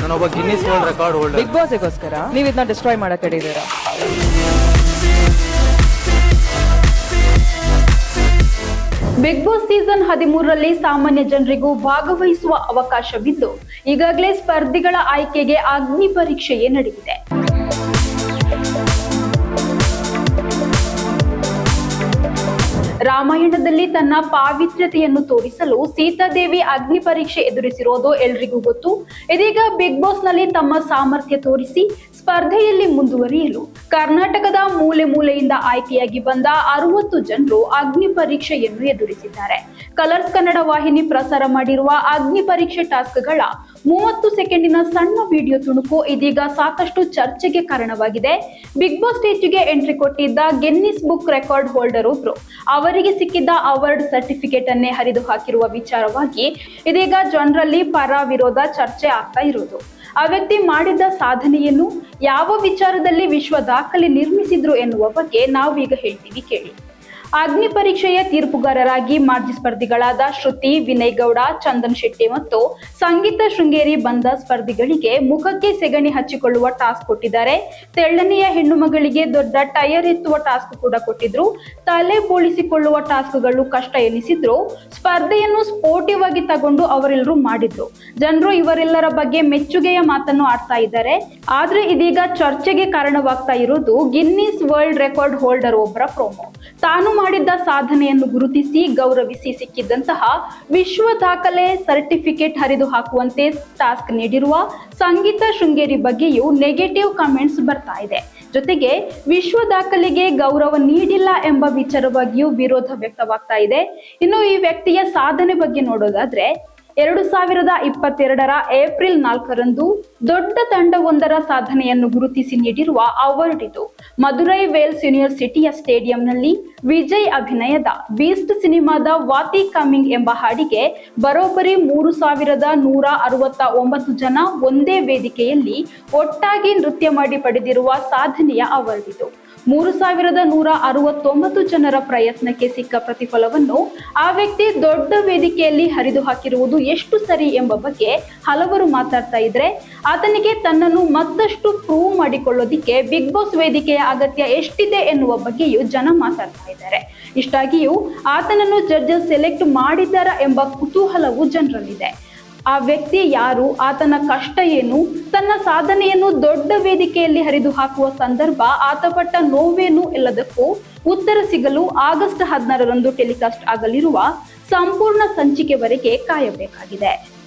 ನಾನೊಬ್ಬ Guinness world record holder. Big ಬಾಸ್ಗೋಸ್ಕರ ನೀವು ಇದನ್ನ ಡಿಸ್ಟ್ರಾಯ್ ಮಾಡಕ್ ಹೇಳಿದ್ದೀರಾ? ಬಿಗ್ ಬಾಸ್ ಸೀಸನ್ 13ರಲ್ಲಿ ಸಾಮಾನ್ಯ ಜನರಿಗೂ ಭಾಗವಹಿಸುವ ಅವಕಾಶವಿದ್ದು ಈಗಾಗಲೇ ಸ್ಪರ್ಧಿಗಳ ಆಯ್ಕೆಗೆ ಅಗ್ನಿ ಪರೀಕ್ಷೆಯೇ ನಡೆದಿದೆ. ರಾಮಾಯಣದಲ್ಲಿ ತನ್ನ ಪಾವಿತ್ರ್ಯತೆಯನ್ನು ತೋರಿಸಲು ಸೀತಾದೇವಿ ಅಗ್ನಿ ಪರೀಕ್ಷೆ ಎದುರಿಸಿರೋದು ಎಲ್ರಿಗೂ ಗೊತ್ತು. ಇದೀಗ ಬಿಗ್ ಬಾಸ್ ನಲ್ಲಿ ತಮ್ಮ ಸಾಮರ್ಥ್ಯ ತೋರಿಸಿ ಸ್ಪರ್ಧೆಯಲ್ಲಿ ಮುಂದುವರಿಯಲು ಕರ್ನಾಟಕದ ಮೂಲೆ ಮೂಲೆಯಿಂದ ಆಯ್ಕೆಯಾಗಿ ಬಂದ 60 ಜನರು ಅಗ್ನಿ ಪರೀಕ್ಷೆಯನ್ನು ಎದುರಿಸಿದ್ದಾರೆ. ಕಲರ್ಸ್ ಕನ್ನಡ ವಾಹಿನಿ ಪ್ರಸಾರ ಮಾಡಿರುವ ಅಗ್ನಿ ಪರೀಕ್ಷೆ ಟಾಸ್ಕ್ಗಳ 30 ಸೆಕೆಂಡಿನ ಸಣ್ಣ ವಿಡಿಯೋ ತುಣುಕು ಇದೀಗ ಸಾಕಷ್ಟು ಚರ್ಚೆಗೆ ಕಾರಣವಾಗಿದೆ. ಬಿಗ್ ಬಾಸ್ ಸ್ಟೇಜ್ಗೆ ಎಂಟ್ರಿ ಕೊಟ್ಟಿದ್ದ ಗಿನ್ನಿಸ್ ಬುಕ್ ರೆಕಾರ್ಡ್ ಹೋಲ್ಡರ್ ಒಬ್ರು ಅವರಿಗೆ ಸಿಕ್ಕಿದ್ದ ಅವಾರ್ಡ್ ಸರ್ಟಿಫಿಕೇಟ್ ಅನ್ನೇ ಹರಿದು ಹಾಕಿರುವ ವಿಚಾರವಾಗಿ ಇದೀಗ ಜನರಲ್ಲಿ ಪರ ವಿರೋಧ ಚರ್ಚೆ ಆಗ್ತಾ ಇರೋದು. ಆ ವ್ಯಕ್ತಿ ಮಾಡಿದ್ದ ಸಾಧನೆಯನ್ನು ಯಾವ ವಿಚಾರದಲ್ಲಿ ವಿಶ್ವ ದಾಖಲೆ ನಿರ್ಮಿಸಿದ್ರು ಎನ್ನುವ ಬಗ್ಗೆ ನಾವೀಗ ಹೇಳ್ತೀವಿ ಕೇಳಿ. ಅಗ್ನಿ ಪರೀಕ್ಷೆಯ ತೀರ್ಪುಗಾರರಾಗಿ ಮಾಜಿ ಸ್ಪರ್ಧಿಗಳಾದ ಶ್ರುತಿ, ವಿನಯ್ ಗೌಡ, ಚಂದನ್ ಶೆಟ್ಟಿ ಮತ್ತು ಸಂಗೀತ ಶೃಂಗೇರಿ ಬಂದ ಸ್ಪರ್ಧಿಗಳಿಗೆ ಮುಖಕ್ಕೆ ಸೆಗಣಿ ಹಚ್ಚಿಕೊಳ್ಳುವ ಟಾಸ್ಕ್ ಕೊಟ್ಟಿದ್ದಾರೆ. ತೆಳ್ಳನೆಯ ಹೆಣ್ಣು ಮಗಳಿಗೆ ದೊಡ್ಡ ಟೈರ್ ಎತ್ತುವ ಟಾಸ್ಕ್ ಕೂಡ ಕೊಟ್ಟಿದ್ರು. ತಲೆ ಬೋಳಿಸಿಕೊಳ್ಳುವ ಟಾಸ್ಕ್ಗಳು ಕಷ್ಟ ಎನಿಸಿದ್ರು ಸ್ಪರ್ಧೆಯನ್ನು ಸ್ಪೋರ್ಟಿವ್ ಆಗಿ ತಗೊಂಡು ಅವರೆಲ್ಲರೂ ಮಾಡಿದ್ರು. ಜನರು ಇವರೆಲ್ಲರ ಬಗ್ಗೆ ಮೆಚ್ಚುಗೆಯ ಮಾತನ್ನು ಆಡ್ತಾ ಇದ್ದಾರೆ. ಆದ್ರೆ ಇದೀಗ ಚರ್ಚೆಗೆ ಕಾರಣವಾಗ್ತಾ ಇರೋದು ಗಿನ್ನಿಸ್ ವರ್ಲ್ಡ್ ರೆಕಾರ್ಡ್ ಹೋಲ್ಡರ್ ಒಬ್ಬರ ಪ್ರೋಮೋ. ತಾನು ಮಾಡಿದ್ದ ಸಾಧನೆಯನ್ನು ಗುರುತಿಸಿ ಗೌರವಿಸಿ ಸಿಕ್ಕಿದ್ದಂತಹ ವಿಶ್ವ ದಾಖಲೆ ಸರ್ಟಿಫಿಕೇಟ್ ಹರಿದು ಹಾಕುವಂತೆ ಟಾಸ್ಕ್ ನೀಡಿರುವ ಸಂಗೀತ ಶೃಂಗೇರಿ ಬಗ್ಗೆಯೂ ನೆಗೆಟಿವ್ ಕಮೆಂಟ್ಸ್ ಬರ್ತಾ ಇದೆ. ಜೊತೆಗೆ ವಿಶ್ವ ದಾಖಲೆಗೆ ಗೌರವ ನೀಡಿಲ್ಲ ಎಂಬ ವಿಚಾರವಾಗಿಯೂ ವಿರೋಧ ವ್ಯಕ್ತವಾಗ್ತಾ ಇದೆ. ಇನ್ನು ಈ ವ್ಯಕ್ತಿಯ ಸಾಧನೆ ಬಗ್ಗೆ ನೋಡೋದಾದ್ರೆ 2022ರ ಏಪ್ರಿಲ್ 4ರಂದು ದೊಡ್ಡ ತಂಡವೊಂದರ ಸಾಧನೆಯನ್ನು ಗುರುತಿಸಿ ನೀಡಿರುವ ಅವಾರ್ಡ್ ಇದು. ಮದುರೈ ವೇಲ್ಸ್ ಯೂನಿವರ್ಸಿಟಿಯ ಸ್ಟೇಡಿಯಂನಲ್ಲಿ ವಿಜಯ್ ಅಭಿನಯದ ಬೀಸ್ಟ್ ಸಿನಿಮಾದ ವಾತಿ ಕಮಿಂಗ್ ಎಂಬ ಹಾಡಿಗೆ ಬರೋಬ್ಬರಿ 3169 ಜನ ಒಂದೇ ವೇದಿಕೆಯಲ್ಲಿ ಒಟ್ಟಾಗಿ ನೃತ್ಯ ಮಾಡಿ ಪಡೆದಿರುವ ಸಾಧನೆಯ ಅವಾರ್ಡ್ ಇದು. 3169 ಜನರ ಪ್ರಯತ್ನಕ್ಕೆ ಸಿಕ್ಕ ಪ್ರತಿಫಲವನ್ನು ಆ ವ್ಯಕ್ತಿ ದೊಡ್ಡ ವೇದಿಕೆಯಲ್ಲಿ ಹರಿದು ಹಾಕಿರುವುದು ಎಷ್ಟು ಸರಿ ಎಂಬ ಬಗ್ಗೆ ಹಲವರು ಮಾತಾಡ್ತಾ ಇದ್ರೆ, ಆತನಿಗೆ ತನ್ನನ್ನು ಮತ್ತಷ್ಟು ಪ್ರೂವ್ ಮಾಡಿಕೊಳ್ಳೋದಿಕ್ಕೆ ಬಿಗ್ ಬಾಸ್ ವೇದಿಕೆಯ ಅಗತ್ಯ ಎಷ್ಟಿದೆ ಎನ್ನುವ ಬಗ್ಗೆಯೂ ಜನ ಮಾತಾಡ್ತಾ ಇದ್ದಾರೆ. ಇಷ್ಟಾಗಿಯೂ ಆತನನ್ನು ಜಡ್ಜಸ್ ಸೆಲೆಕ್ಟ್ ಮಾಡಿದ್ದಾರಾ ಎಂಬ ಕುತೂಹಲವು ಜನರಲ್ಲಿದೆ. ಆ ವ್ಯಕ್ತಿ ಯಾರು, ಆತನ ಕಷ್ಟ ಏನು, ತನ್ನ ಸಾಧನೆಯನ್ನು ದೊಡ್ಡ ವೇದಿಕೆಯಲ್ಲಿ ಹರಿದು ಹಾಕುವ ಸಂದರ್ಭ ಆತ ಪಟ್ಟ ನೋವೇನು ಎಲ್ಲದಕ್ಕೂ ಉತ್ತರ ಸಿಗಲು ಆಗಸ್ಟ್ 16ರಂದು ಟೆಲಿಕಾಸ್ಟ್ ಆಗಲಿರುವ ಸಂಪೂರ್ಣ ಸಂಚಿಕೆವರೆಗೆ ಕಾಯಬೇಕಾಗಿದೆ.